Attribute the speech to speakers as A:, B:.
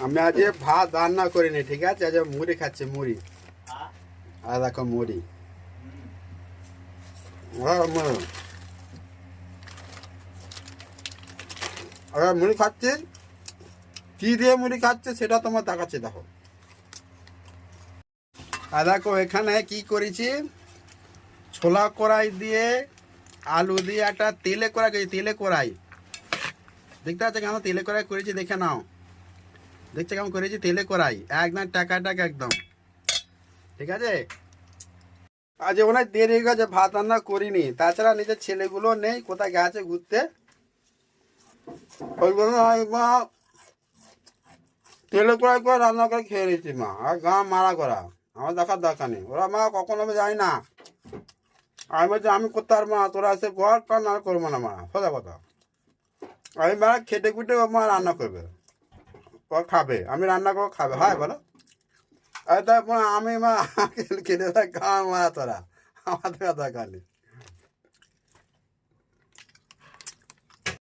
A: আমি আজ ভাত রান্না করিনি, ঠিক আছে? আজ মুড়ি খাচ্ছি, মুড়ি। আর দেখো মুড়ি। মুড়ি খাচ্ছি, কি দিয়ে মুড়ি খাচ্ছে সেটা তোমার দেখাচ্ছি, দেখো। আর দেখো এখানে কি করেছি, ছোলা কড়াই দিয়ে আলু দিয়ে একটা তেলে কড়াই করেছি, তেলে কড়াই। দেখতে পাচ্ছ কেমন তেলে কড়াই করেছি, দেখে নাও। দেখছো কেমন করেছি তেলে কড়াই, একদম টাকা টাকা একদম, ঠিক আছে? আজ অনেক দেরি হয়ে গেছে, ভাত রান্না করিনি। তাছাড়া নিজের ছেলেগুলো নেই, কোথায় গেছে ঘুরতে। ওই জন্য মা তেলে কড়াই করে রান্না করে খেয়ে নিচ্ছি মা। আর গাঁ মারা করা আমার দেখার দরকার নেই। ওরা মা কখনো আমি যাই না, আমি বলছি আমি করতে পারবো না, তোরা এসে কর, কারণ আর করবো না মা, সোজা কথা। আমি মা খেটে খুটে ও মা রান্না করবে, ও খাবে, আমি রান্না করবো খাবে, হয় বলো? আর তারপর আমি মা খেতে গাঁ মারা তোরা, আমার দেখা দরকার নেই।